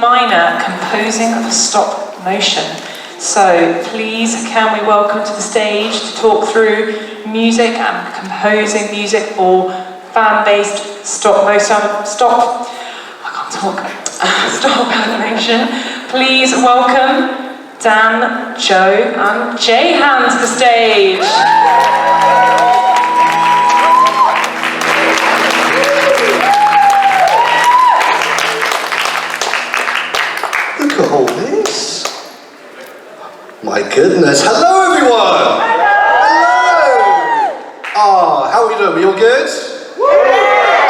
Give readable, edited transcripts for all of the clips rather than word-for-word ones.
minor composing of stop motion. So please can we welcome to the stage to talk through music and composing music for fan-based stop animation. Please welcome Dan, Joe and Jayhan to the stage. Look at all this. My goodness. Hello, everyone. Hello. Ah, how are we doing? We all good?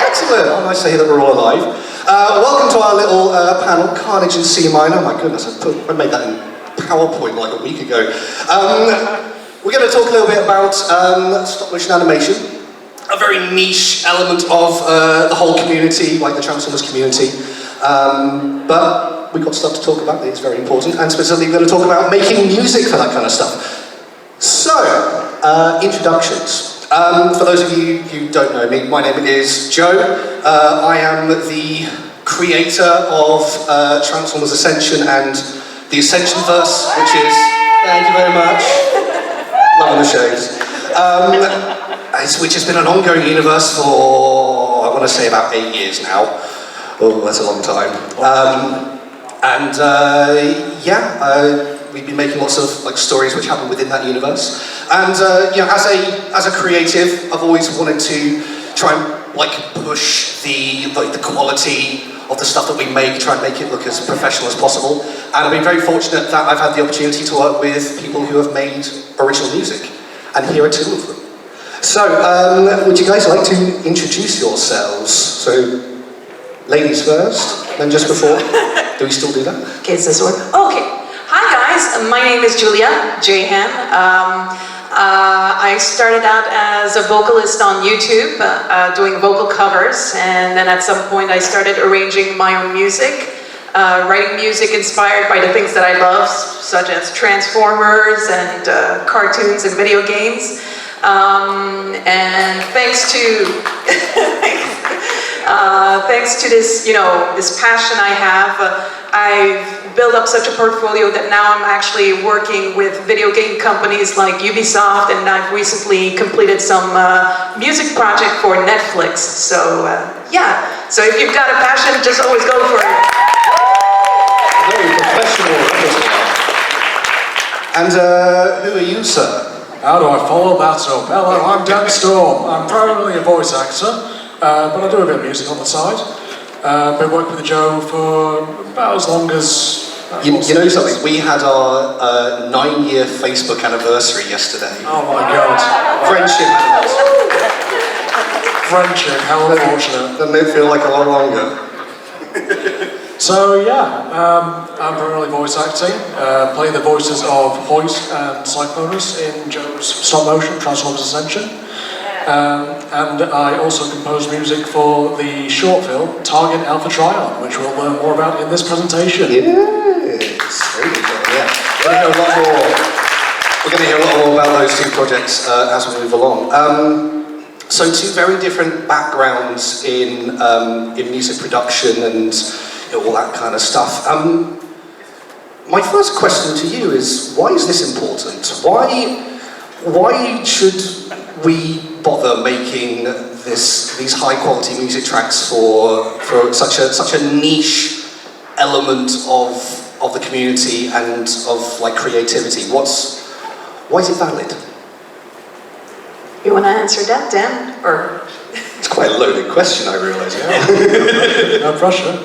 Excellent. Oh, nice to hear that we're all alive. Welcome to our little panel, Carnage in C minor. Oh my goodness, I made that in PowerPoint like a week ago. We're going to talk a little bit about stop motion animation, a very niche element of the whole community, like the Transformers community. But we've got stuff to talk about, it's very important, and specifically we're going to talk about making music for that kind of stuff. So, introductions. For those of you who don't know me, my name is Joe. I am the creator of Transformers Ascension and the Ascension-verse, which is, thank you very much, loving the shows, which has been an ongoing universe for, I want to say about 8 years now. Oh, that's a long time. We've been making lots of stories which happen within that universe. And as a creative, I've always wanted to try and push the quality of the stuff that we make, try and make it look as professional as possible. And I've been very fortunate that I've had the opportunity to work with people who have made original music. And here are two of them. So, would you guys like to introduce yourselves? So, ladies first, then just before. Do we still do that? Okay, it's this one. Okay. Hi guys, my name is Julia Jayhan. I started out as a vocalist on YouTube, doing vocal covers, and then at some point I started arranging my own music, writing music inspired by the things that I love, such as Transformers and cartoons and video games. And thanks to this, this passion I have, I've built up such a portfolio that now I'm actually working with video game companies like Ubisoft, and I've recently completed some music project for Netflix. So yeah, so if you've got a passion, just always go for it. Very professional. And who are you, sir? How do I follow that up? Hello, I'm Dan Storm. I'm primarily a voice actor, but I do a bit of music on the side. Been working with Joe for about as long as... You know something? We had our 9-year Facebook anniversary yesterday. Oh my God. Friendship anniversary. Friendship, how unfortunate. Doesn't it feel like a lot longer? So yeah, I'm primarily voice acting, play the voices of Hoist and Cyclonus in Joe's stop motion, Transformers Ascension. And I also compose music for the short film Target Alpha Trion, which we'll learn more about in this presentation. Yes, very good, yeah. We're going to hear a lot more about those two projects as we move along. So two very different backgrounds in music production and all that kind of stuff. My first question to you is, why is this important? Why should we bother making these high quality music tracks for such a niche element of the community and of creativity? Why is it valid? You want to answer that, Dan? Or? It's quite a loaded question, I realise. Yeah. No pressure.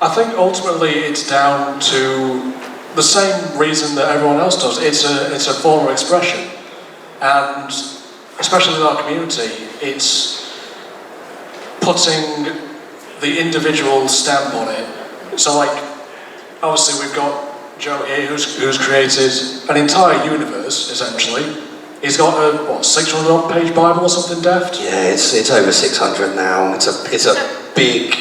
I think ultimately it's down to the same reason that everyone else does. It's a form of expression, and especially in our community, it's putting the individual stamp on it. So, obviously we've got Joe here who's created an entire universe, essentially. He's got a 600-odd-page Bible or something daft? Yeah, it's over 600 now. It's a big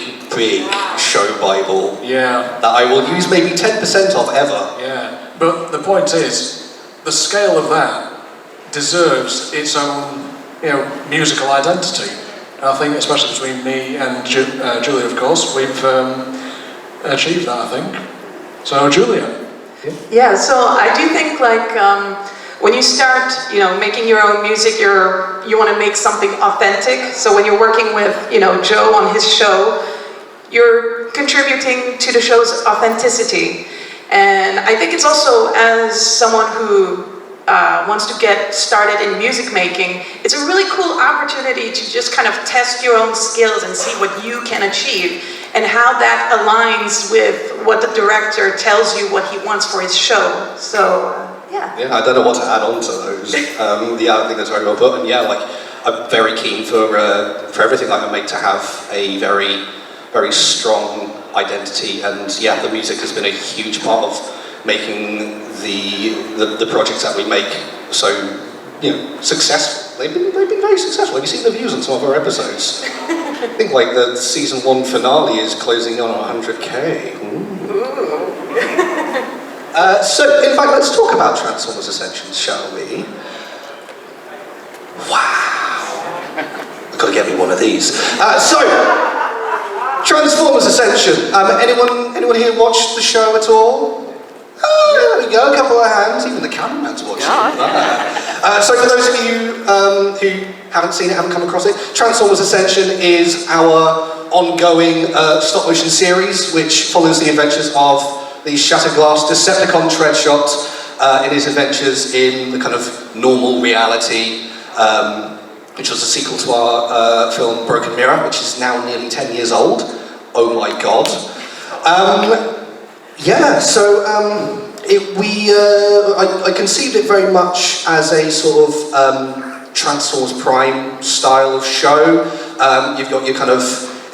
show Bible. Yeah. That I will use maybe 10% of ever. Yeah. But the point is, the scale of that deserves its own, musical identity. And I think, especially between me and Julia, of course, achieve that, I think. So, Julia. Yeah, so I do think like when you start, making your own music, you want to make something authentic. So when you're working with, Joe on his show, you're contributing to the show's authenticity. And I think it's also, as someone who wants to get started in music making, it's a really cool opportunity to just kind of test your own skills and see what you can achieve and how that aligns with what the director tells you what he wants for his show. So, yeah. Yeah, I don't know what to add on to those. Yeah, I think that's very well put. And yeah, like, I'm very keen for everything I make to have a very, very strong identity. And yeah, the music has been a huge part of making the projects that we make so, successful. They've been very successful. Have you seen the views on some of our episodes? I think like the season 1 finale is closing on 100K. So, in fact, let's talk about Transformers Ascension, shall we? Wow! I've got to get me one of these. So, Transformers Ascension. Anyone here watched the show at all? Oh, there we go, a couple of hands. Even the cameraman's watching. Yeah. So for those of you who haven't seen it, haven't come across it, Transformers Ascension is our ongoing stop-motion series, which follows the adventures of the Shatterglass Decepticon Treadshot in his adventures in the kind of normal reality, which was a sequel to our film Broken Mirror, which is now nearly 10 years old. Oh my god. Yeah, so I conceived it very much as a sort of Transformers Prime style of show. You've got your kind of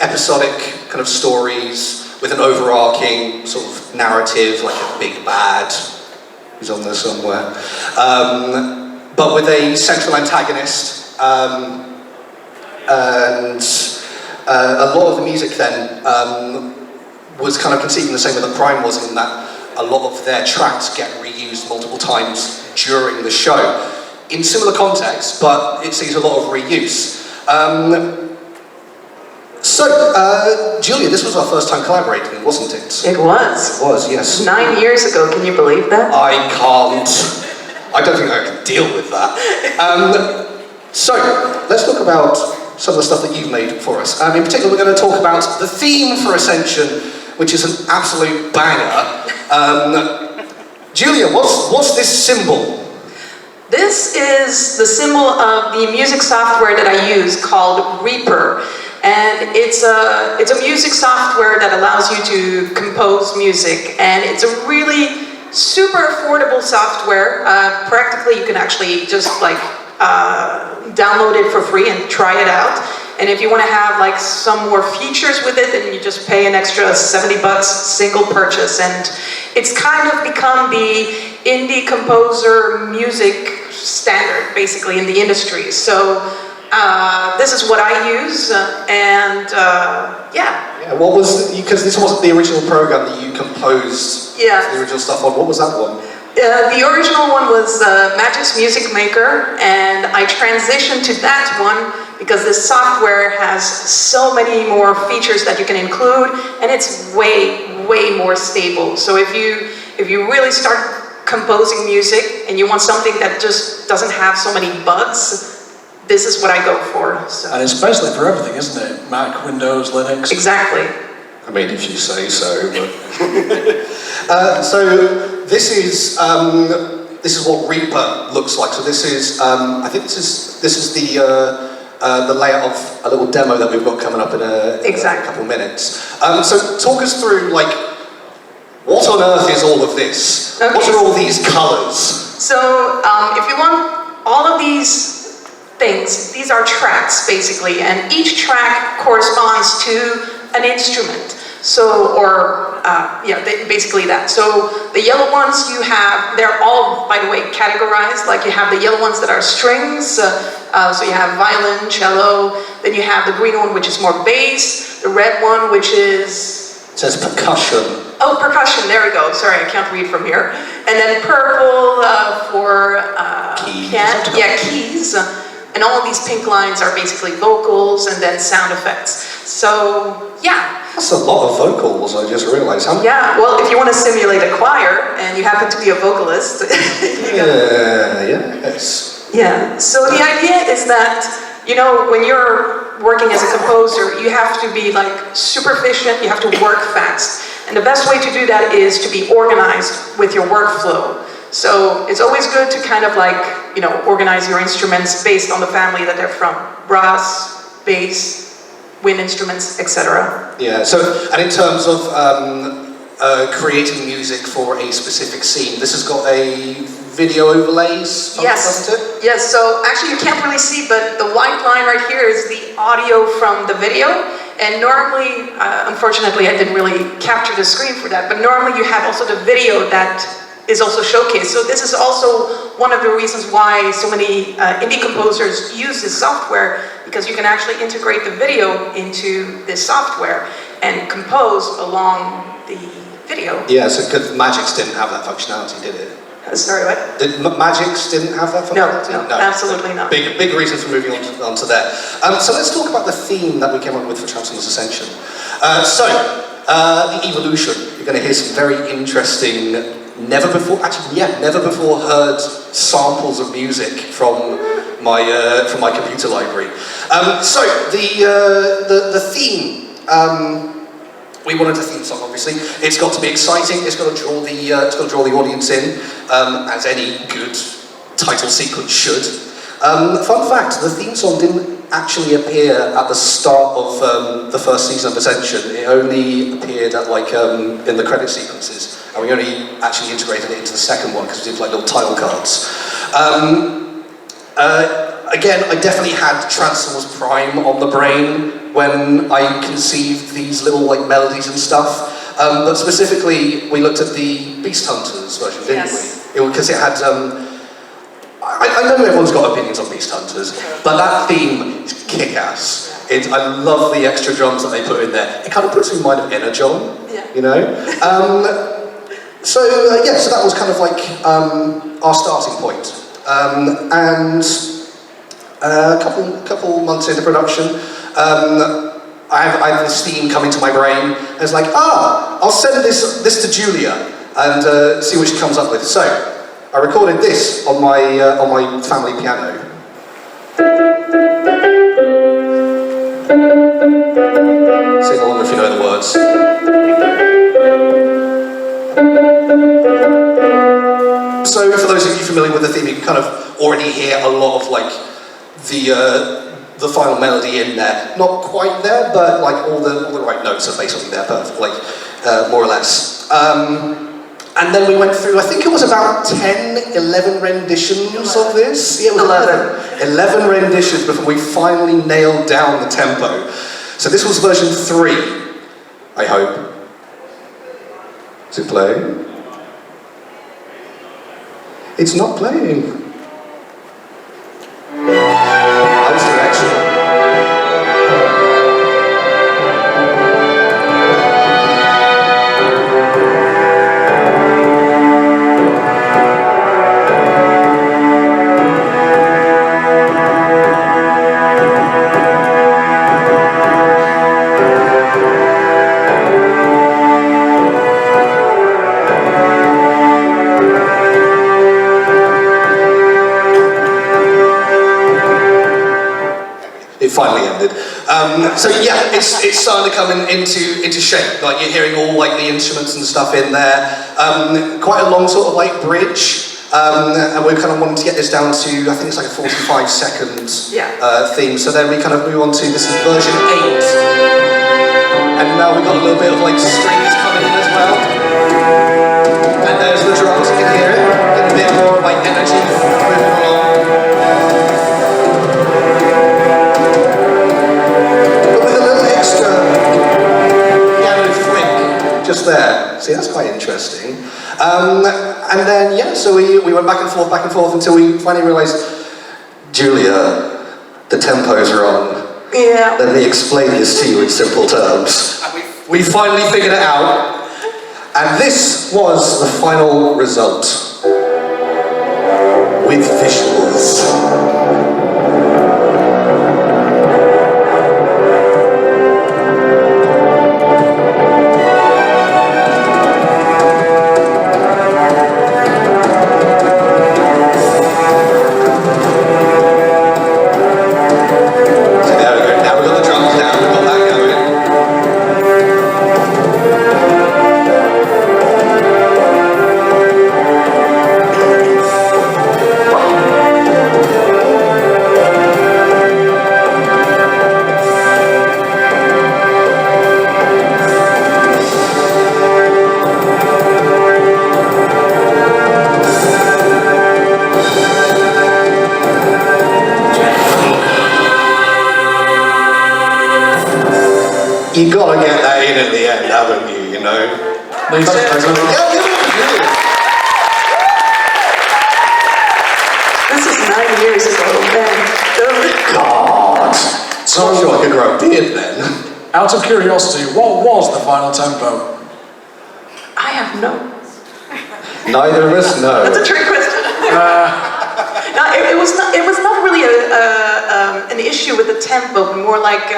episodic kind of stories with an overarching sort of narrative, like a big bad who's on there somewhere, but with a central antagonist. And a lot of the music then was kind of conceived in the same way that Prime was, in that a lot of their tracks get reused multiple times during the show in similar contexts, but it sees a lot of reuse. So, Julia, this was our first time collaborating, wasn't it? It was. It was, yes. 9 years ago, can you believe that? I can't. I don't think I can deal with that. So, let's talk about some of the stuff that you've made for us. In particular, we're going to talk about the theme for Ascension, which is an absolute banger. Julia, what's this symbol? This is the symbol of the music software that I use called Reaper. And it's a music software that allows you to compose music. And it's a really super affordable software. Practically, you can actually just like download it for free and try it out. And if you want to have like some more features with it, then you just pay an extra $70 single purchase. And it's kind of become the indie composer music standard, basically, in the industry. So this is what I use, and yeah. Yeah, what was, because this wasn't the original program that you composed the original stuff on, what was that one? The original one was Magic's Music Maker, and I transitioned to that one because this software has so many more features that you can include, and it's way more stable. So if you really start composing music and you want something that just doesn't have so many bugs, this is what I go for. So. And it's basically for everything, isn't it? Mac, Windows, Linux. Exactly. I mean, if you say so. But so this is what Reaper looks like. So this is I think this is the layout of a little demo that we've got coming up in a couple of minutes. So talk us through, like, what on earth is all of this? Okay. What are all these colours? So if you want all of these things, these are tracks basically, and each track corresponds to an instrument. So, basically that. So the yellow ones you have, they're all, by the way, categorized. Like you have the yellow ones that are strings, so you have violin, cello, then you have the green one, which is more bass, the red one, which is... It says percussion. Oh, percussion, there we go. Sorry, I can't read from here. And then purple for... keys. Keys. And all of these pink lines are basically vocals and then sound effects. So, Yeah. That's a lot of vocals, I just realised. Yeah, well, if you want to simulate a choir and you happen to be a vocalist, yes. Yeah, so the idea is that, you know, when you're working as a composer, you have to be like super efficient, you have to work fast. And the best way to do that is to be organized with your workflow. So it's always good to kind of like, you know, organize your instruments based on the family that they're from. Brass, bass, wind instruments, etc. Yeah, so, and in terms of creating music for a specific scene, this has got a video overlays, Yes, doesn't it? yes, so actually you can't really see, but the white line right here is the audio from the video. And normally, unfortunately, I didn't really capture the screen for that, but normally you have also the video that is also showcased. So this is also one of the reasons why so many indie composers use this software, because you can actually integrate the video into this software and compose along the video. Yeah, so because Magix didn't have that functionality, did it? Sorry, what? Did Magix didn't have that functionality? No, absolutely not. Big reason for moving on to there. So let's talk about the theme that we came up with for Transformers Ascension. The evolution. You're going to hear some very interesting, never before heard samples of music from my computer library. So the theme. We wanted a theme song, obviously. It's got to be exciting. It's got to draw the audience in, as any good title sequence should. Fun fact: the theme song didn't actually appear at the start of the first season of Ascension. It only appeared at in the credit sequences, and we only actually integrated it into the second one because we did like little title cards. Again, I definitely had Transformers Prime on the brain when I conceived these little like melodies and stuff. But specifically, we looked at the Beast Hunters version, didn't we? Because it had. I know everyone's got opinions on Beast Hunters, but that theme is kick-ass. I love the extra drums that they put in there. It kind of puts me in mind of Energon, you know. So that was kind of like our starting point. And a couple months into production, I have this theme come into my brain. And it's like, I'll send this to Julia and see what she comes up with. So I recorded this on my family piano. Sing along if you know the words. So for those of you familiar with the theme, you can kind of already hear a lot of like the final melody in there. Not quite there, but like all the right notes are basically there, but like more or less. And then we went through, I think it was about 11 renditions of this. Yeah, it was 11 renditions before we finally nailed down the tempo. So this was version 3, I hope. Is it playing? It's not playing. I was directional. It finally ended. So yeah, it's starting to come into shape. Like you're hearing all like the instruments and stuff in there. Quite a long sort of like bridge, and we're kind of wanting to get this down to, I think it's like a 45-second theme. So then we kind of move on to, this is version 8, and now we've got a little bit of like strings coming in as well. And there's the drums, you can hear it. Getting a bit more like energy moving along. Just there. See, that's quite interesting. And then, so we went back and forth until we finally realised, Julia, the tempo's wrong. Yeah. Let me explain this to you in simple terms. We finally figured it out, and this was the final result. With visuals. Lisa, Yeah, give it up. This is 9 years ago, man. God. So I'm sure I could grow a beard then. out of curiosity, what was the final tempo? I have no. Neither of us know. That's a trick question. No, it was not really an issue with the tempo, but more like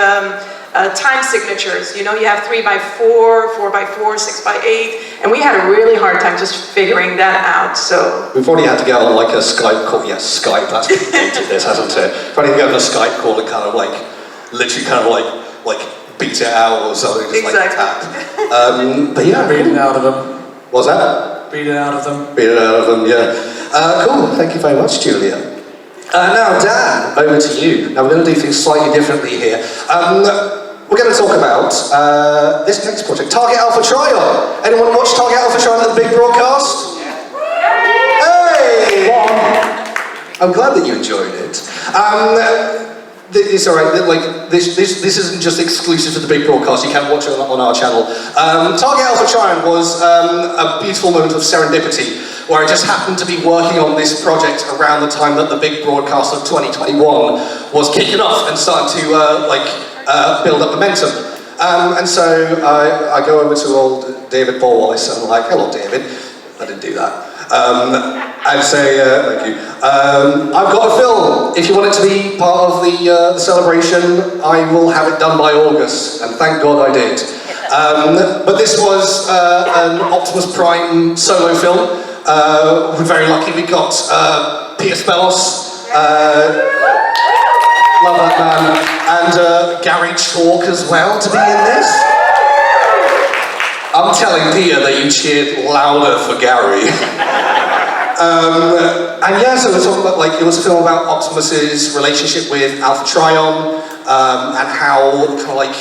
time signatures. You know, you have 3x4, 4x4, 6x8, and we had a really hard time just figuring that out. So We've already had to get on like a Skype call. Yes, Skype. That's completed this, hasn't it? We've already had to get on a Skype call and kind of like, literally kind of like beat it out or something. Just exactly. Like tap. But yeah, Beat it out of them. what's that? Beat it out of them. Beat it out of them. Yeah. Cool. Thank you very much, Julia. Now, Dan, over to you. Now, we're going to do things slightly differently here. We're going to talk about this next project, Target Alpha Trial. Anyone watch Target Alpha Trial at the big broadcast? Hey! I'm glad that you enjoyed it. It's alright, like, this isn't just exclusive to the big broadcast, you can watch it on our channel. Target Alpha Trial was a beautiful moment of serendipity, where I just happened to be working on this project around the time that the big broadcast of 2021 was kicking off and starting to build up momentum. And so I go over to old David Borweiss and I'm like, hello David. I didn't do that. I'd say, thank you. I've got a film. If you want it to be part of the celebration, I will have it done by August, and thank God I did. But this was an Optimus Prime solo film. We're very lucky we got Peter Spellos, love that man, and Gary Chalk as well to be in this. I'm telling Peter that you cheered louder for Gary. And yeah, so we're talking about, like, it was a film about Optimus's relationship with Alpha Trion, and how kind of like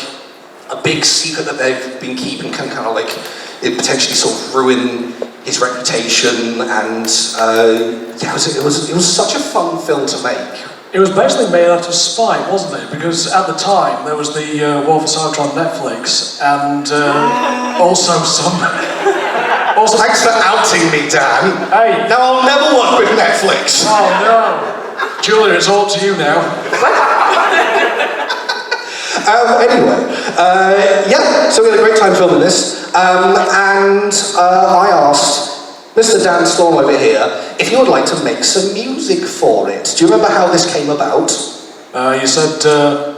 a big secret that they've been keeping can kind of like it potentially sort of ruin his reputation. And yeah, it was such a fun film to make. It was basically made out of spite, wasn't it? Because at the time there was the War for Cybertron Netflix, and also some. Also, Thanks for outing me, Dan. Hey. Now I'll never work with Netflix. Oh no, Julia, it's all to you now. Anyway, yeah, so we had a great time filming this, and I asked Mr. Dan Storm over here if he would like to make some music for it. Do you remember how this came about? You said,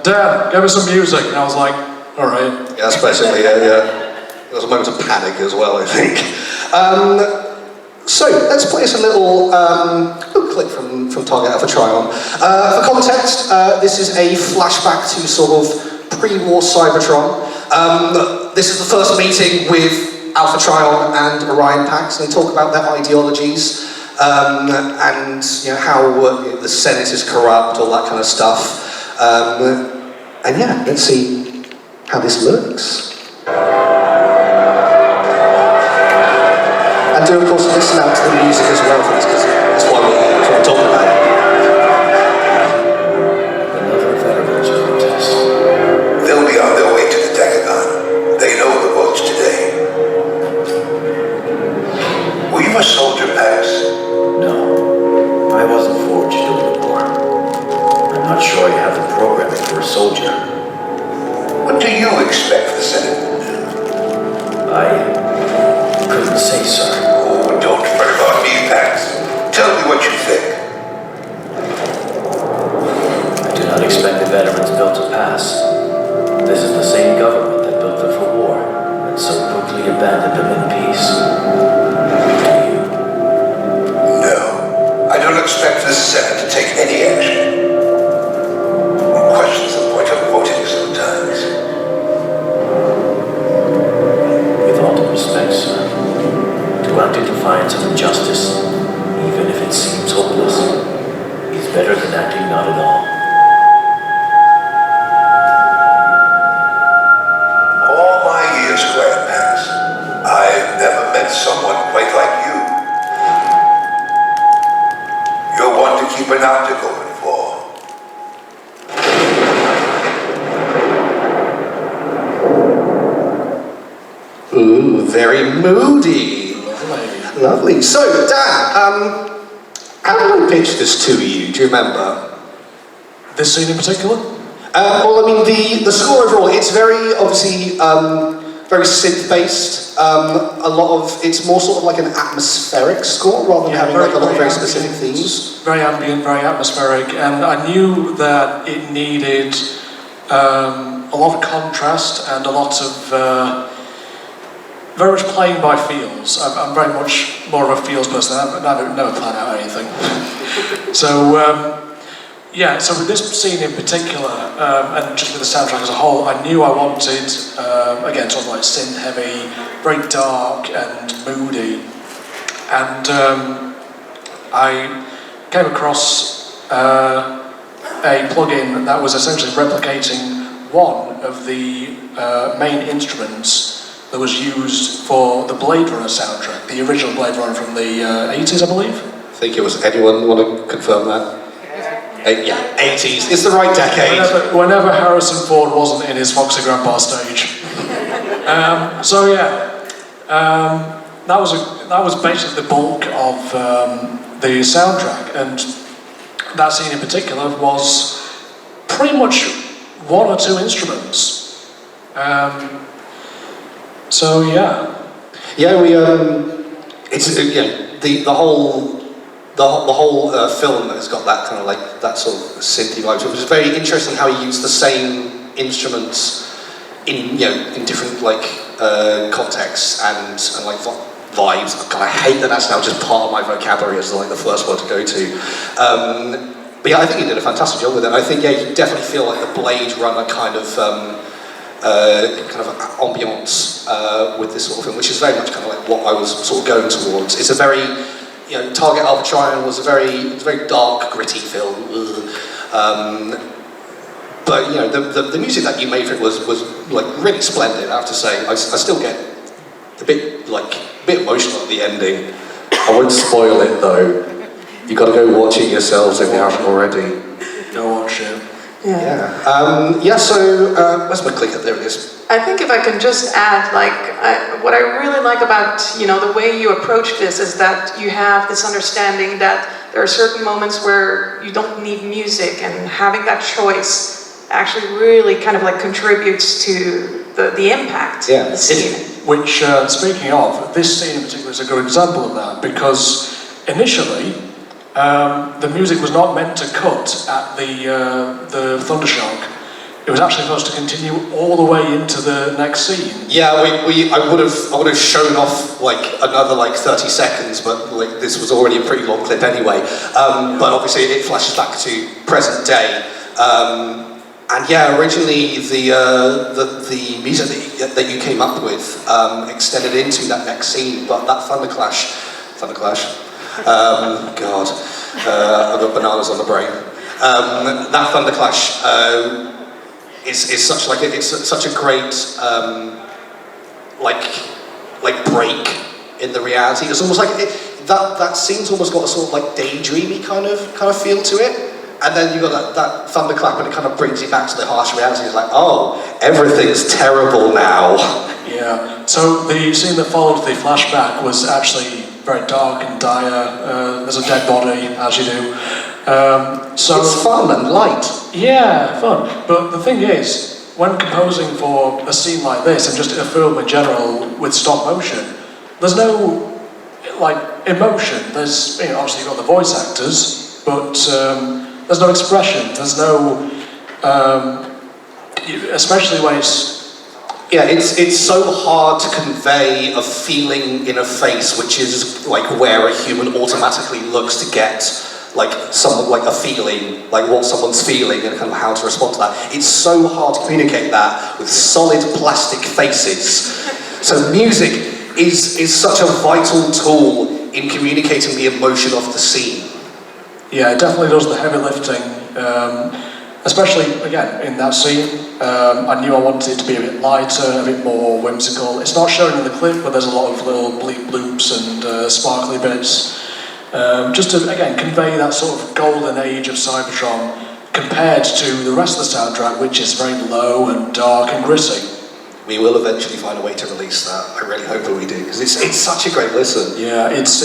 Dan, give me some music, and I was like, all right. Yeah, that's basically it, yeah. There was a moment of panic as well, I think. So, let's play us a little clip from Target Alpha Trion. For context, this is a flashback to sort of pre-war Cybertron. This is the first meeting with Alpha Trion and Orion Pax, and they talk about their ideologies, and you know, how the Senate is corrupt, all that kind of stuff. And yeah, let's see how this looks. And do, of course, listen out to the music as well for this, because that's why we're talking about it. Another veterans protest. They'll be on their way to the Decagon. They know the votes today. Were you a soldier, Pax? No, I wasn't forged during the war. I'm not sure I have the programming for a soldier. What do you expect the Senate will do? I couldn't say, sir. Oh, don't fret about me, Pax. Tell me what you think. I do not expect the veterans bill to pass. This is the same government that built them for war and so quickly abandoned them in peace. Do you? No, I don't expect the Senate to take any action. One questions the point of voting sometimes. With all due respect, sir, to very moody. Lovely. So, Dan, how did I pitch this to you? Do you remember? This scene in particular? Well, I mean, the score overall, it's very, obviously, very synth-based. A lot of, it's more sort of like an atmospheric score rather than having like a lot of very specific themes. Very ambient, very atmospheric, and I knew that it needed a lot of contrast and a lot of very much playing by feels. I'm very much more of a feels person. I never plan out anything. So. Yeah, so with this scene in particular, and just with the soundtrack as a whole, I knew I wanted, again, sort of like synth-heavy, very dark and moody. And I came across a plugin that was essentially replicating one of the main instruments that was used for the Blade Runner soundtrack, the original Blade Runner from the 80s, I believe. I think it was, anyone want to confirm that? Yeah, 80s. It's the right decade. Whenever Harrison Ford wasn't in his Foxy Grandpa stage. So yeah, that was basically the bulk of the soundtrack, and that scene in particular was pretty much one or two instruments. So yeah. Yeah, we it's the whole film has got that kind of like that sort of synthy vibe. So it was very interesting how he used the same instruments in different like contexts and like vibes. God, I hate that that's now just part of my vocabulary as like the first word to go to. But yeah, I think he did a fantastic job with it. I think you definitely feel like the Blade Runner kind of ambiance with this sort of film, which is very much kind of like what I was sort of going towards. It's a very Target Alpha Triangle was a very dark, gritty film. But the music that you made for it was like really splendid. I have to say, I still get a bit emotional at the ending. I won't spoil it though. You got to go watch it yourselves if you haven't already. Go watch it. Yeah. So where's my clicker? There it is. I think if I can just add, what I really like about, the way you approach this is that you have this understanding that there are certain moments where you don't need music, and having that choice actually really kind of like contributes to the impact of the scene. Which, speaking of, this scene in particular is a good example of that, because initially, the music was not meant to cut at the Thundershock. It was actually supposed to continue all the way into the next scene. Yeah, I would have shown off like another 30 seconds, but this was already a pretty long clip anyway. But obviously it flashes back to present day. And yeah, originally the music that you came up with extended into that next scene, but that Thunderclash. God, I've got bananas on the brain. That Thunderclash is such such a great break in the reality. It's almost like that scene's almost got a sort of like daydreamy kind of feel to it. And then you got that thunderclap, and it kind of brings you back to the harsh reality. It's like, oh, everything's terrible now. Yeah. So the scene that followed the flashback was actually very dark and dire. There's a dead body, as you do. So it's fun and light. Yeah, fun. But the thing is, when composing for a scene like this, and just a film in general with stop motion, there's no emotion. There's obviously you've got the voice actors, but there's no expression. There's no, especially when it's. Yeah, it's so hard to convey a feeling in a face, which is where a human automatically looks to get a feeling, what someone's feeling and kind of how to respond to that. It's so hard to communicate that with solid plastic faces. So music is such a vital tool in communicating the emotion of the scene. Yeah, it definitely does the heavy lifting, especially, again, in that scene. I knew I wanted it to be a bit lighter, a bit more whimsical. It's not shown in the clip, but there's a lot of little bleep bloops and sparkly bits. Just to, again, convey that sort of golden age of Cybertron compared to the rest of the soundtrack, which is very low and dark and gritty. we will eventually find a way to release that. I really hope that we do, because it's such a great listen. Yeah, it's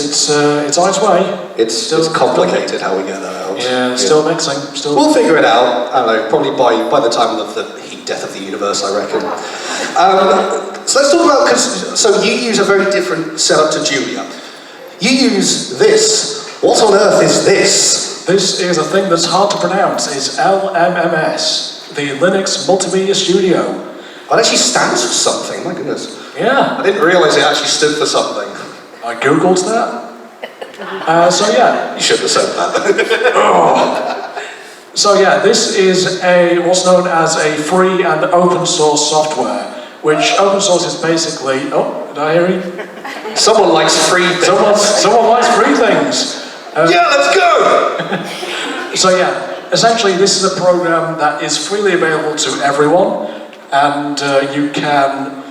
on its way. It's complicated how we get that out. Yeah, still mixing. Still. We'll figure it out. I don't know, probably by the time of the heat death of the universe, I reckon. So let's talk about, so you use a very different setup to Julia. You use this. What on earth is this? This is a thing that's hard to pronounce. It's LMMS, the Linux Multimedia Studio. It actually stands for something, my goodness. Yeah. I didn't realise it actually stood for something. I googled that. So yeah. You shouldn't have said that. So yeah, this is what's known as a free and open source software, which open source is basically, oh, did I hear you? Someone likes free things. Someone likes free things. Yeah, let's go! So yeah, essentially this is a program that is freely available to everyone, and you can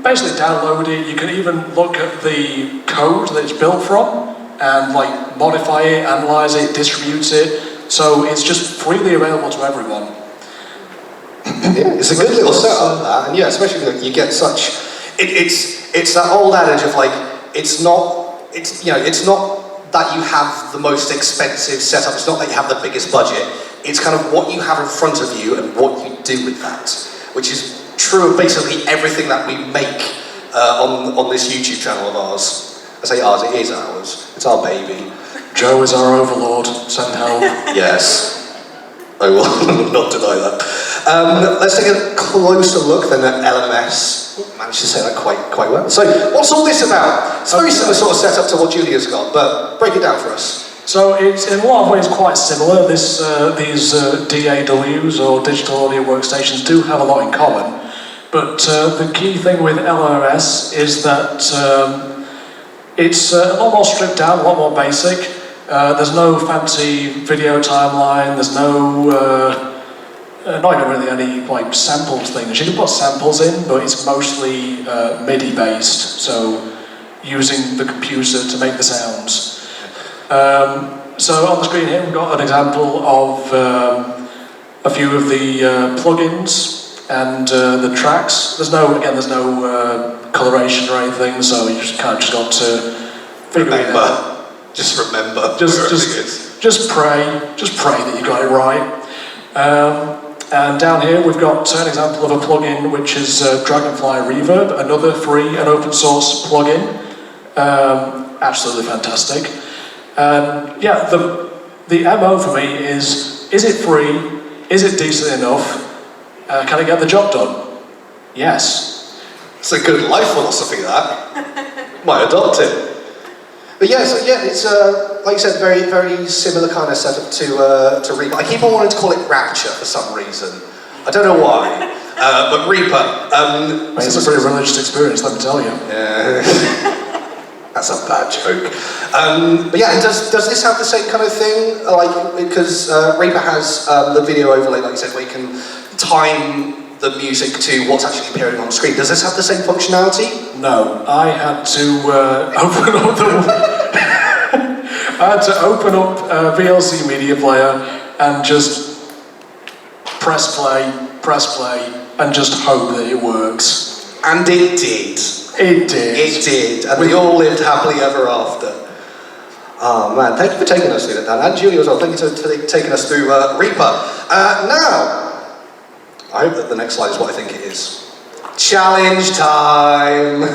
basically download it. You can even look at the code that it's built from and like modify it, analyze it, distribute it. So it's just freely available to everyone. Yeah, it's a good little setup, that, and yeah, especially when you get such. It's that old adage of like, it's not that you have the most expensive setup. It's not that you have the biggest budget. It's kind of what you have in front of you and what you do with that, which is true of basically everything that we make on this YouTube channel of ours. I say ours, it is ours. It's our baby. Joe is our overlord. Send help. Yes. I will not deny that. Let's take a closer look then at LMS. Managed to say that quite well. So, what's all this about? It's very similar sort of setup to what Julia's got, but break it down for us. So it's in a lot of ways quite similar. These DAWs or digital audio workstations do have a lot in common, but the key thing with LMS is that it's a lot more stripped down, a lot more basic. There's no fancy video timeline. There's no, not even really any like samples things. You can put samples in, but it's mostly MIDI based. So using the computer to make the sounds. So on the screen here we've got an example of a few of the plugins and the tracks. There's no coloration or anything, so you just kind of got to figure it out. Just remember. Just pray that you got it right. And down here we've got an example of a plugin which is Dragonfly Reverb, another free and open source plugin. Absolutely fantastic. Yeah, the MO for me is it free? Is it decent enough? Can I get the job done? Yes. It's a good life philosophy, that. Might adopt it. But yeah, so yeah, it's like you said, very, very similar kind of setup to Reaper. I keep on wanting to call it Rapture for some reason. I don't know why. But Reaper. It's a pretty religious experience, let me tell you. Yeah. That's a bad joke. But yeah, does this have the same kind of thing? Like, because Reaper has the video overlay, like you said, where you can time the music to what's actually appearing on the screen. Does this have the same functionality? No, I had to open up VLC media player and just press play, and just hope that it works. And it did. It did. It did. And we all lived happily ever after. Oh man, thank you for taking us through that, Dan. And Julia as well, thank you for taking us through Reaper. Now, I hope that the next slide is what I think it is. Challenge time!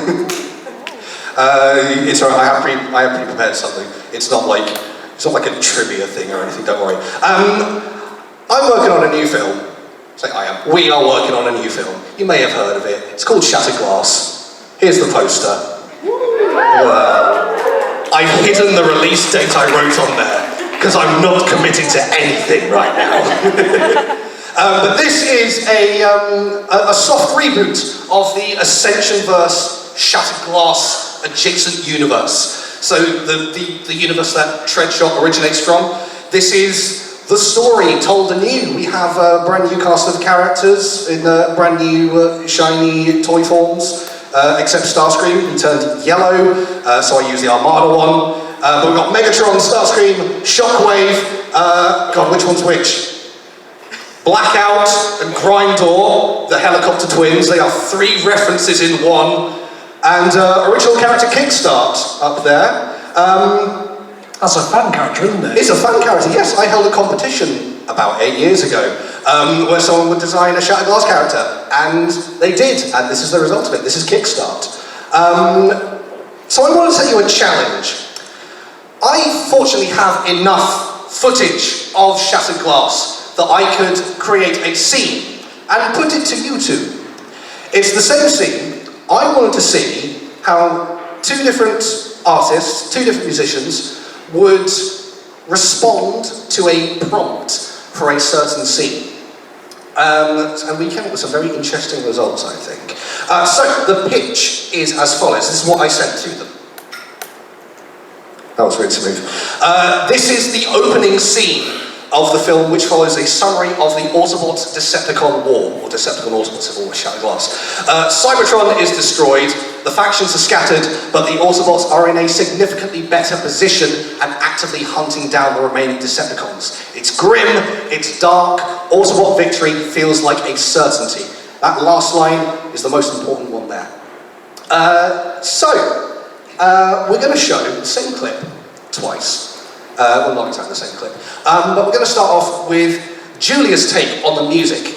It's alright, I have pre-prepared something. It's not like a trivia thing or anything, don't worry. I'm working on a new film. Say I am. We are working on a new film. You may have heard of it. It's called Shattered Glass. Here's the poster. Wow. I've hidden the release date I wrote on there, because I'm not committing to anything right now. But this is a soft reboot of the Ascension-verse Shattered Glass adjacent universe. So the universe that Treadshot originates from. This is the story told anew. We have a brand new cast of characters in brand new shiny toy forms, except Starscream, he turned yellow, so I use the Armada one. But we've got Megatron, Starscream, Shockwave, God, which one's which? Blackout and Grindor, the helicopter twins, they are 3 references in one. And original character Kickstart up there. That's a fan character, isn't it? It's a fan character, yes. I held a competition about 8 years ago where someone would design a Shattered Glass character, and they did, and this is the result of it. This is Kickstart. So I want to set you a challenge. I fortunately have enough footage of Shattered Glass that I could create a scene and put it to YouTube. It's the same scene. I wanted to see how 2 different artists, 2 different musicians, would respond to a prompt for a certain scene. And we came up with some very interesting results, I think. So the pitch is as follows. This is what I sent to them. That was really smooth. This is the opening scene of the film, which follows a summary of the Autobot-Decepticon war, or Decepticon-Autobot civil war, Shattered Glass. Cybertron is destroyed, the factions are scattered, but the Autobots are in a significantly better position and actively hunting down the remaining Decepticons. It's grim, it's dark, Autobot victory feels like a certainty. That last line is the most important one there. We're going to show the same clip twice. Well, not exactly the same clip. But we're going to start off with Julia's take on the music.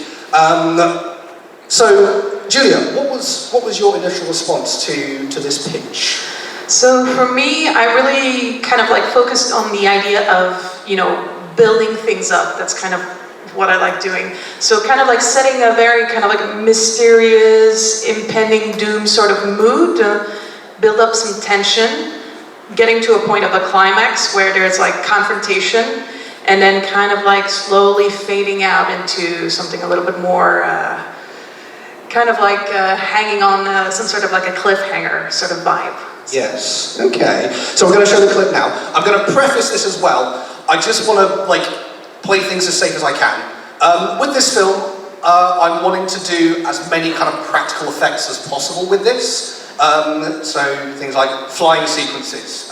So, Julia, what was your initial response to this pitch? So for me, I really kind of like focused on the idea of, building things up. That's kind of what I like doing. So kind of like setting a very kind of like mysterious, impending doom sort of mood, build up some tension, getting to a point of a climax where there's like confrontation, and then kind of like slowly fading out into something a little bit more kind of like hanging on some sort of like a cliffhanger sort of vibe. Yes, okay. So we're going to show the clip now. I'm going to preface this as well. I just want to play things as safe as I can. With this film, I'm wanting to do as many kind of practical effects as possible with this. So things like flying sequences,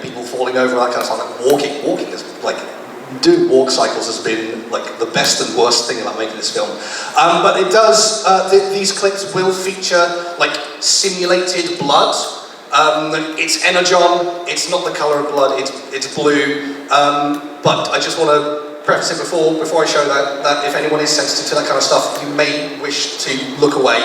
people falling over, that kind of stuff. Like walking is doing walk cycles has been the best and worst thing about making this film. But it does. These clips will feature simulated blood. It's energon. It's not the color of blood. It's blue. But I just want to preface it before I show that if anyone is sensitive to that kind of stuff, you may wish to look away.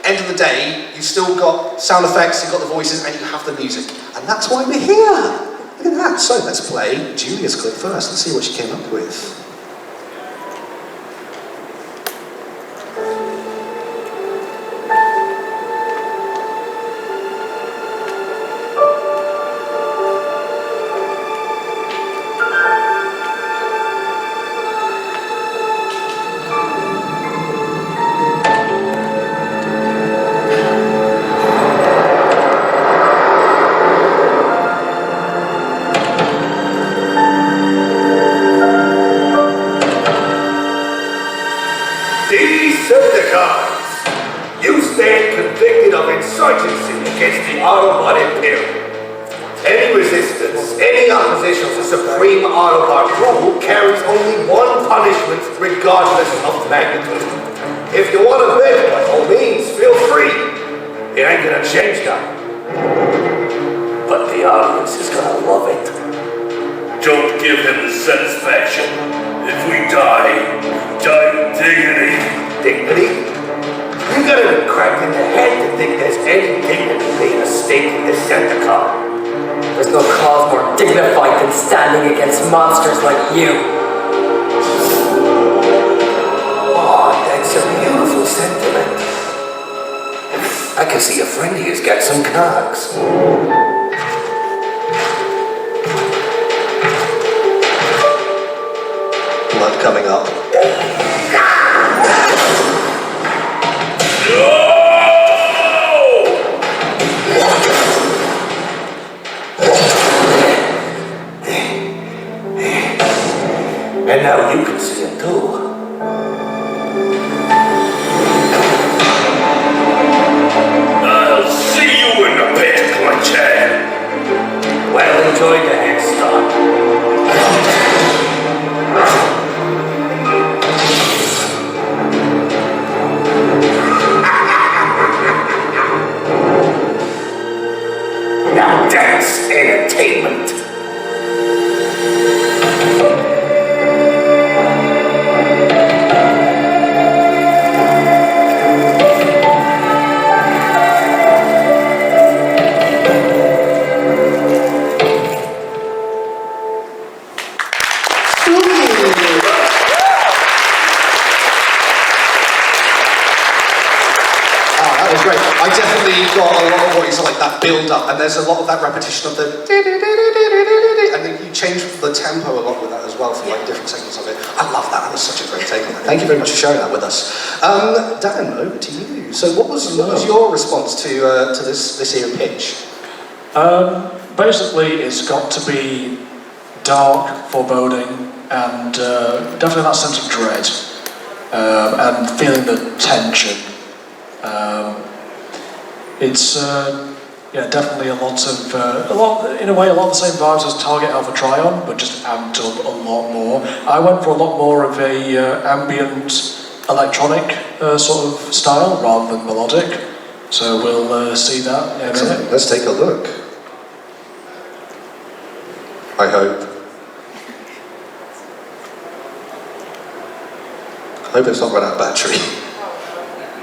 End of the day, you've still got sound effects, you've got the voices, and you have the music. And that's why we're here. Look at that. So let's play Julia's clip first and see what she came up with. You stand convicted of insurgency against the Autobot Imperium. Any resistance, any opposition to Supreme Autobot rule carries only one punishment regardless of magnitude. If you want to bet, by all means, feel free. It ain't gonna change nothing. But the audience is gonna love it. Don't give him the satisfaction. If we die, we die with dignity. Dignity? You gotta be cracked in the head to think there's any dignity being a stake in this Decepticon. There's no cause more dignified than standing against monsters like you. Oh, that's a beautiful sentiment. I can see a friend of yours got some cogs. Blood coming up. And now you can see it too. I'll see you in the pit, Glitchhead. Well, enjoy the head start. you've got a lot of what is like that build up, and there's a lot of that repetition of the and then you change the tempo a lot with that as well for like different segments of it. I love that. That was such a great take on that. Thank you very much for sharing that with us. Dan, over to you. So what was your response to this here pitch? Basically, it's got to be dark, foreboding, and definitely that sense of dread, and feeling the tension. It's definitely a lot, in a way, a lot of the same vibes as Target Alpha Trion, but just amped up a lot more. I went for a lot more of a ambient electronic sort of style rather than melodic. So we'll see that in a minute. Let's take a look. I hope. I hope it's not run out of battery.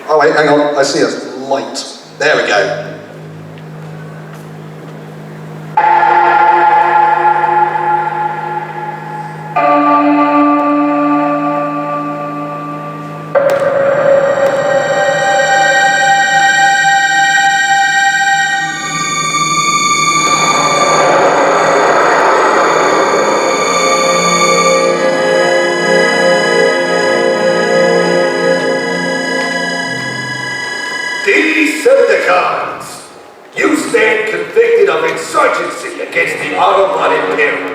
Oh wait, hang on, I see a light. There we go. Decepticons! You stand convicted of insurgency against the Autobot Imperium.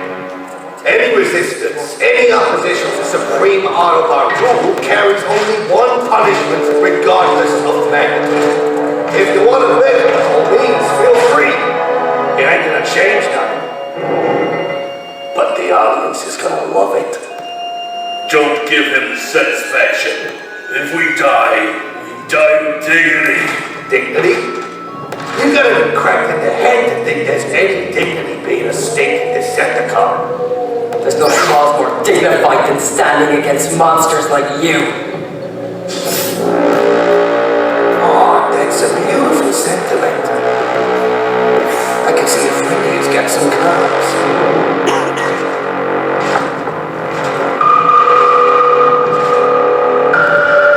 Any resistance, any opposition to Supreme Autobot rule carries only one punishment regardless of magnitude. If you want to live, by all means, feel free. It ain't gonna change nothing. But the audience is gonna love it. Don't give him the satisfaction. If we die with dignity. Dignity? You gotta be cracked in the head to think there's any dignity being a stinking Decepticon. There's no cause more dignified than standing against monsters like you. Oh, that's a beautiful sentiment. I can see if Winnie's got some cards.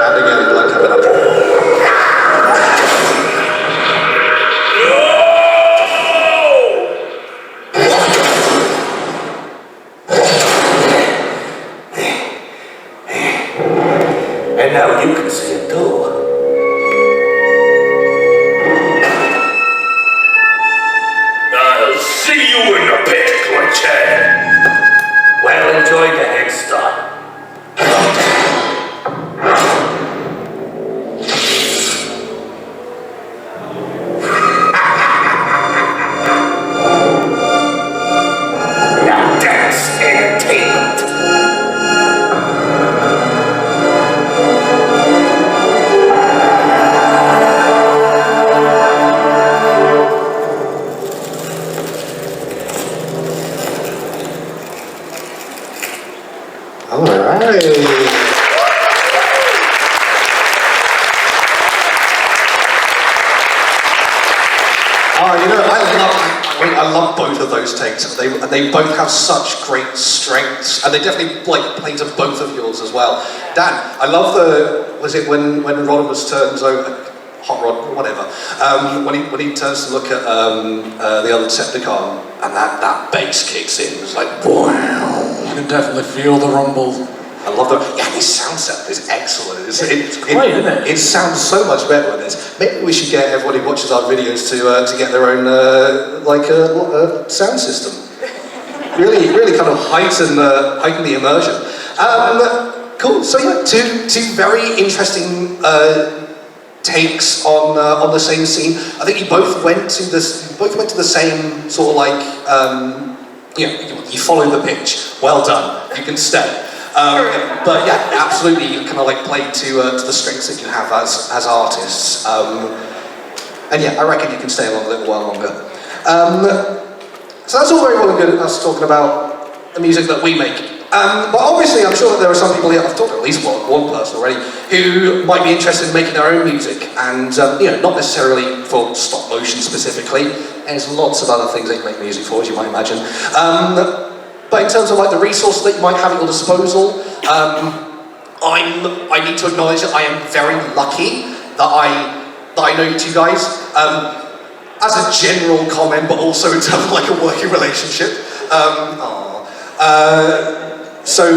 And again, blood coming up. And now you can see it too. I'll see you in the pit, Glitchhead. Well, enjoy the head start. Now that's entertainment. I love both of those takes. They both have such great strengths, and they definitely play to both of yours as well. Dan, I love was it when Rodimus turns over, Hot Rod, whatever, when he turns to look at the other Decepticon, and that bass kicks in. It's like, wow. You can definitely feel the rumble. I love that. Yeah, his sound set is excellent. It's great, isn't it? It sounds so much better with this. Maybe we should get everybody who watches our videos to get their own sound system. Really kind of heighten the immersion. Cool. So yeah, two very interesting takes on the same scene. I think you both went to the same sort of like you followed the pitch. Well done. You can stay. But yeah, absolutely, you kind of like play to the strengths that you have as artists. And yeah, I reckon you can stay along a little while longer. So that's all very well and good, us talking about the music that we make. But obviously, I'm sure that there are some people here, I've talked to at least one person already, who might be interested in making their own music, and not necessarily for stop motion specifically. There's lots of other things they can make music for, as you might imagine. But in terms of like the resources that you might have at your disposal, I need to acknowledge that I am very lucky that I know you two guys. As a general comment, but also in terms of like a working relationship. So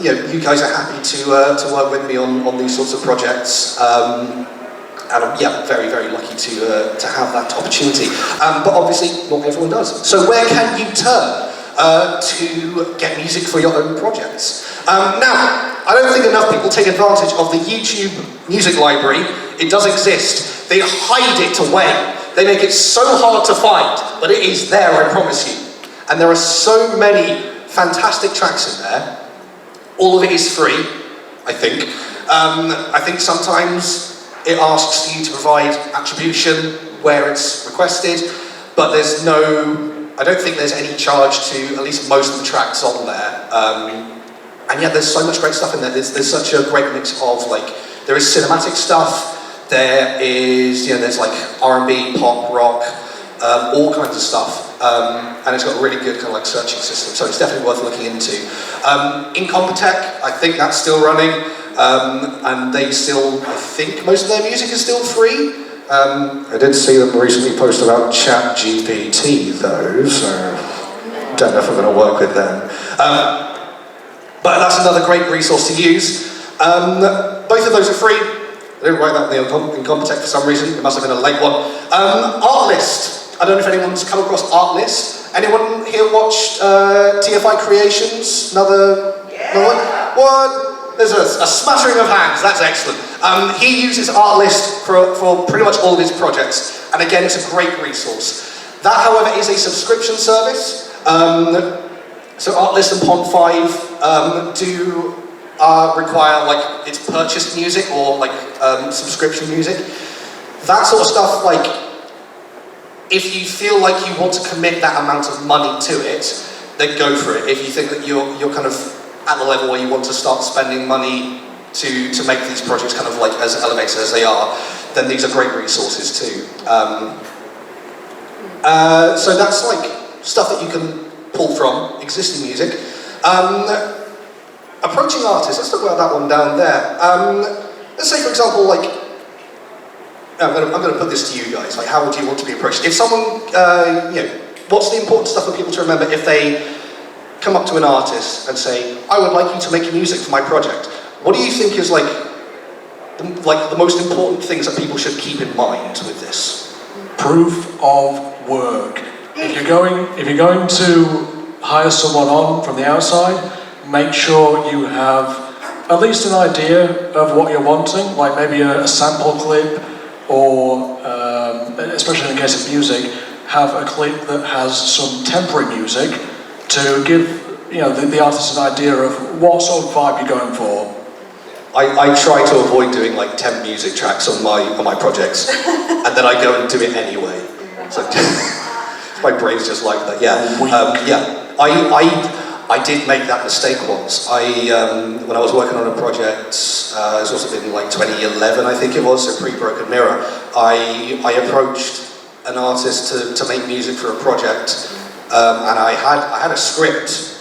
you guys are happy to work with me on these sorts of projects, and I'm very, very lucky to have that opportunity. But obviously, not everyone does. So where can you turn to get music for your own projects? Now, I don't think enough people take advantage of the YouTube music library. It does exist. They hide it away. They make it so hard to find, but it is there, I promise you. And there are so many fantastic tracks in there. All of it is free, I think. I think sometimes it asks you to provide attribution where it's requested, but I don't think there's any charge to at least most of the tracks on there. And yet there's so much great stuff in there. There's such a great mix of there is cinematic stuff, there is, there's like R&B, pop, rock, all kinds of stuff. And it's got a really good kind of like searching system, so it's definitely worth looking into. Incompetech, I think that's still running, and they still, I think most of their music is still free. I did see them recently post about ChatGPT though, so don't know if I'm going to work with them. But that's another great resource to use. Both of those are free. I didn't write that in the Incompetech for some reason. It must have been a late one. Artlist. I don't know if anyone's come across Artlist. Anyone here watched TFI Creations? Another one? What? There's a smattering of hands. That's excellent. He uses Artlist for pretty much all of his projects. And again, it's a great resource. That, however, is a subscription service. So Artlist and Pond5 do require it's purchased music or subscription music. That sort of stuff, if you feel like you want to commit that amount of money to it, then go for it. If you think that you're kind of at the level where you want to start spending money to make these projects kind of as elevated as they are, then these are great resources too. So that's stuff that you can pull from existing music. Approaching artists, let's talk about that one down there. Let's say, for example, I'm going to put this to you guys. How would you want to be approached? If someone, what's the important stuff for people to remember if they come up to an artist and say, I would like you to make music for my project? What do you think is the most important things that people should keep in mind with this? Proof of work. If you're going to hire someone on from the outside, make sure you have at least an idea of what you're wanting, maybe a sample clip, or especially in the case of music, have a clip that has some temporary music to give the artist an idea of what sort of vibe you're going for. I try to avoid doing 10 music tracks on my projects, and then I go and do it anyway. So my brain's just like that. I did make that mistake once. When I was working on a project, it was also in 2011, I think it was, so pre-Broken Mirror, I approached an artist to make music for a project, and I had a script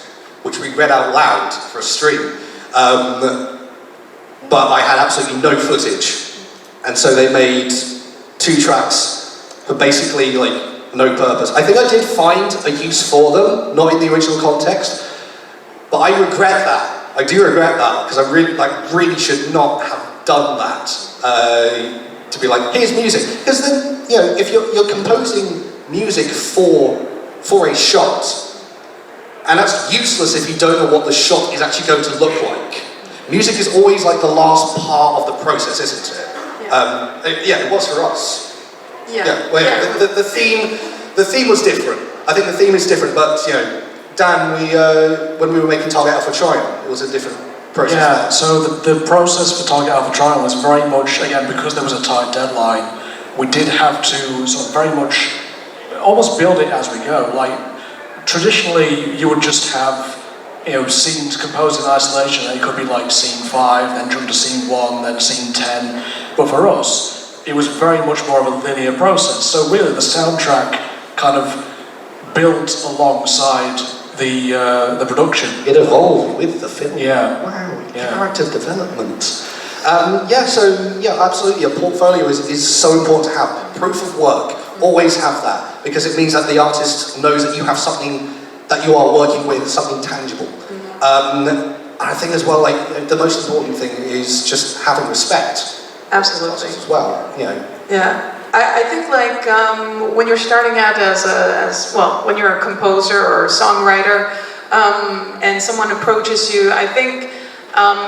which we read out loud for a stream, but I had absolutely no footage, and so they made 2 tracks for basically no purpose. I think I did find a use for them, not in the original context. But I regret that. I do regret that, because I really should not have done that. To be here's music. Because then, if you're composing music for a shot, and that's useless if you don't know what the shot is actually going to look like. Music is always the last part of the process, isn't it? It was for us. The theme was different. I think the theme is different, but Dan, when we were making Target Alpha Trial, it was a different process. Yeah, so the process for Target Alpha Trial was very much, again, because there was a tight deadline, we did have to sort of very much almost build it as we go. Traditionally, you would just have scenes composed in isolation, and it could be scene 5, then jump to scene 1, then scene 10. But for us, it was very much more of a linear process. So really, the soundtrack kind of built alongside the production. It evolved with the film. Yeah. Wow. Yeah. Character development. Absolutely. A portfolio is so important to have. Proof of work, always have that, because it means that the artist knows that you have something that you are working with, something tangible. And I think as well, like, the most important thing is just having respect. Absolutely. As well, you know. Yeah. I think like when you're starting out when you're a composer or a songwriter, and someone approaches you, I think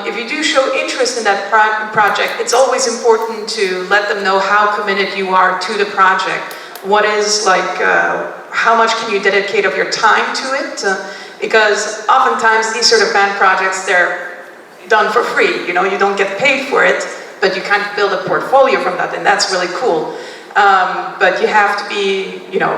if you do show interest in that project, it's always important to let them know how committed you are to the project. What is like, how much can you dedicate of your time to it? Because oftentimes these sort of band projects, they're done for free. You know, you don't get paid for it, but you kind of build a portfolio from that, and that's really cool. But you have to be, you know,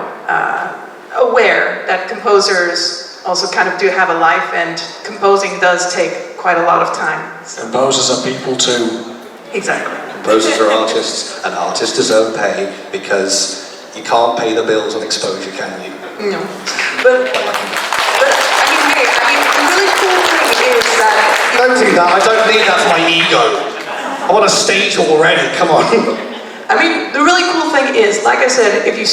aware that composers also kind of do have a life, and composing does take quite a lot of time. So. Composers are people too. Exactly. Composers are artists, and artists deserve pay, because you can't pay the bills on exposure, can you? No. But the really cool thing is that... Don't do that, I don't need that for my ego. I want a stage already, come on. I mean, the really cool thing is, like I said, if you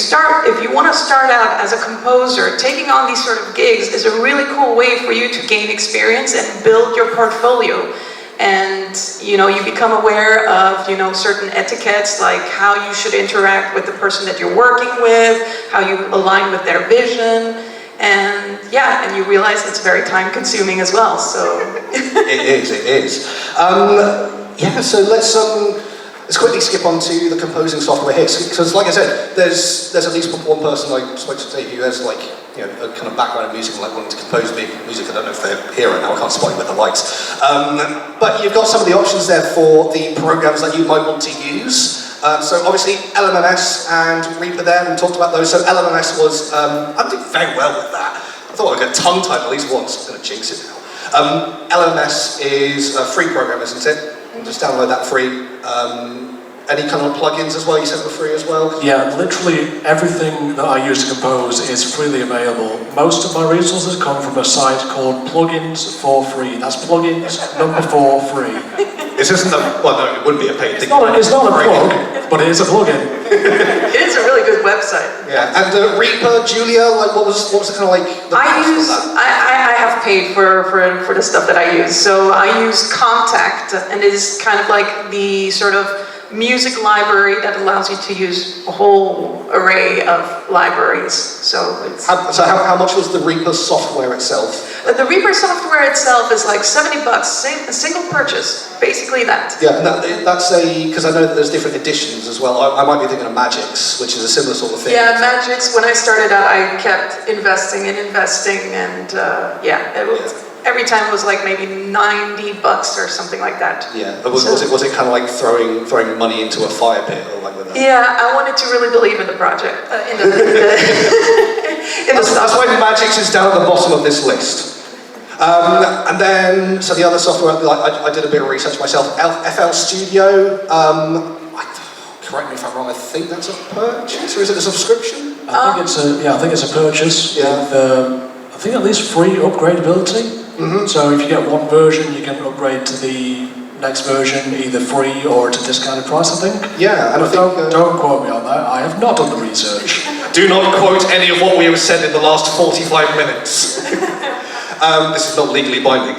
want to start out as a composer, taking on these sort of gigs is a really cool way for you to gain experience and build your portfolio. And, you know, you become aware of, you know, certain etiquettes, like how you should interact with the person that you're working with, how you align with their vision. And yeah, and you realize it's very time consuming as well, so. It is. So let's quickly skip on to the composing software here, because like I said, there's at least one person I spoke to today who has, like, you know, a kind of background in music, like wanting to compose music. I don't know if they're here right now, I can't spot you with the lights. But you've got some of the options there for the programs that you might want to use. So obviously LMMS and Reaper there, we talked about those. So LMMS was, I did very well with that. I thought I'd get tongue-tied at least once. I'm going to jinx it now. LMMS is a free program, isn't it? Just download that free. Any kind of plugins as well, you said were free as well? Yeah, literally everything that I use to compose is freely available. Most of my resources come from a site called Plugins for Free. That's plugins, number 4, free. This isn't well, no, it wouldn't be a paid thing. It's not a plug, but it is a plugin. It is a really good website. Yeah, and Reaper, Julia, like what was the kind of like the I have paid for the stuff that I use. So I use Contact, and it is kind of like the sort of music library that allows you to use a whole array of libraries. So it's... how much was the Reaper software itself? The Reaper software itself is like $70, a single purchase, basically that. Yeah, and that's because I know that there's different editions as well. I might be thinking of Magix, which is a similar sort of thing. Yeah, Magix, when I started out, I kept investing, and every time it was like maybe $90 or something like that. Yeah, was it kind of like throwing money into a fire pit or like with that? Yeah, I wanted to really believe in the project, That's why Magix is down at the bottom of this list. And then, so the other software, I did a bit of research myself. FL Studio, correct me if I'm wrong, I think that's a purchase, or is it a subscription? I think it's a purchase. Yeah. With, I think at least free upgradability. Mm-hmm. So if you get one version, you can upgrade to the next version, either free or at a discounted price, I think. Yeah, and don't quote me on that. I have not done the research. Do not quote any of what we have said in the last 45 minutes. This is not legally binding.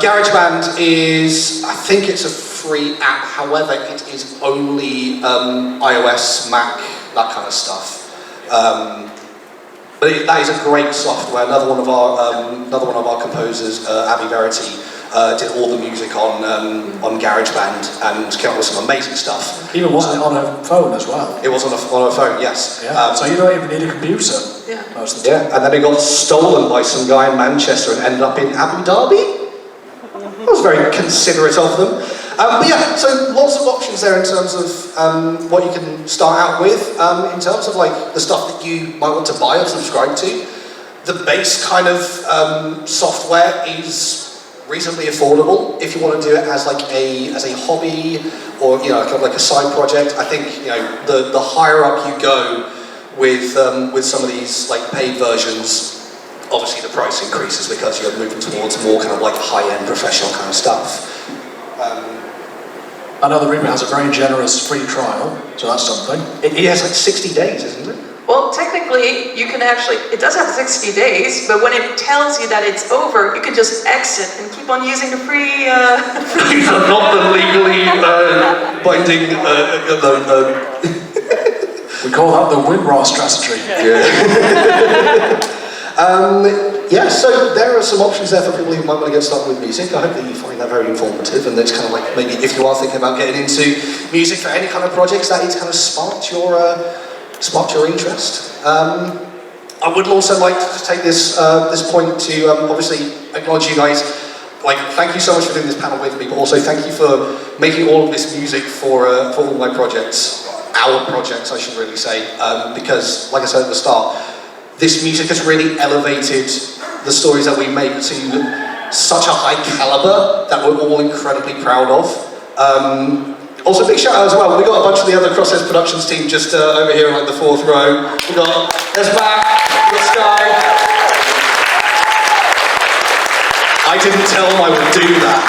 GarageBand is, I think it's a free app, however, it is only iOS, Mac, that kind of stuff. But that is a great software. Another one of our composers, Abby Verity, did all the music on GarageBand and came up with some amazing stuff. Even wasn't it on her phone as well? It was on her phone, yes. Yeah. So you don't even need a computer. Yeah. Most of the time. Yeah, and then it got stolen by some guy in Manchester and ended up in Abu Dhabi. That was very considerate of them. But yeah, so lots of options there in terms of what you can start out with. In terms of like the stuff that you might want to buy or subscribe to, the base kind of software is reasonably affordable if you want to do it as like as a hobby or kind of like a side project. I think the higher up you go with some of these like paid versions, obviously the price increases because you're moving towards more kind of like high-end professional kind of stuff. I know the Reaper has a very generous free trial, so that's something. It has like 60 days, isn't it? Well, technically, you can actually, it does have 60 days, but when it tells you that it's over, you can just exit and keep on using the free... These are not the legally binding... We call that the Winrar strategy. Yeah, so there are some options there for people who might want to get started with music. I hope that you find that very informative, and it's kind of like maybe if you are thinking about getting into music for any kind of projects, that it's kind of sparked your interest. I would also like to just take this point to obviously acknowledge you guys. Like, thank you so much for doing this panel with me, but also thank you for making all of this music for all my projects, our projects, I should really say, because, like I said at the start, this music has really elevated the stories that we make to such a high caliber that we're all incredibly proud of. Also, big shout out as well. We got a bunch of the other Crosshair's productions team just over here, like the fourth row. There's Matt, we got Sky. I didn't tell them I would do that.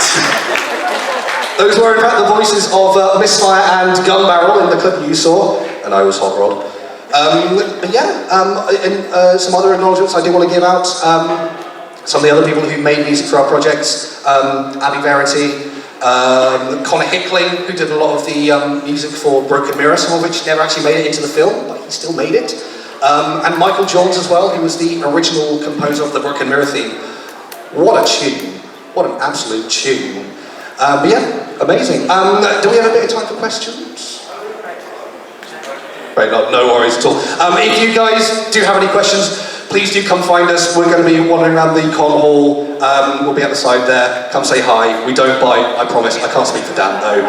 Those were in fact the voices of Misfire and Gun Barrel in the clip you saw, and I was Hot Rod. But yeah, and some other acknowledgements I do want to give out. Some of the other people who made music for our projects, Abby Verity, Connor Hickling, who did a lot of the music for Broken Mirror, some of which never actually made it into the film, but he still made it. And Michael Johns as well, who was the original composer of the Broken Mirror theme. What a tune. What an absolute tune. But yeah, amazing. Do we have a bit of time for questions? Right, no worries at all. If you guys do have any questions, please do come find us. We're going to be wandering around the con hall. We'll be at the side there. Come say hi. We don't bite, I promise. I can't speak for Dan though.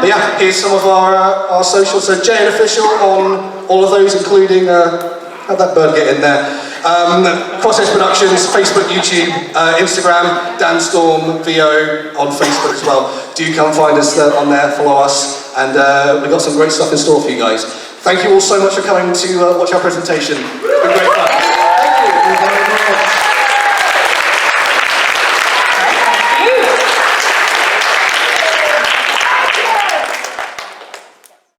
But yeah, here's some of our socials. So JN Official on all of those, including, how'd that bird get in there? Process Productions, Facebook, YouTube, Instagram, Dan Storm, VO on Facebook as well. Do come find us on there, follow us, and we've got some great stuff in store for you guys. Thank you all so much for coming to watch our presentation. It's been great fun. Thank you very much.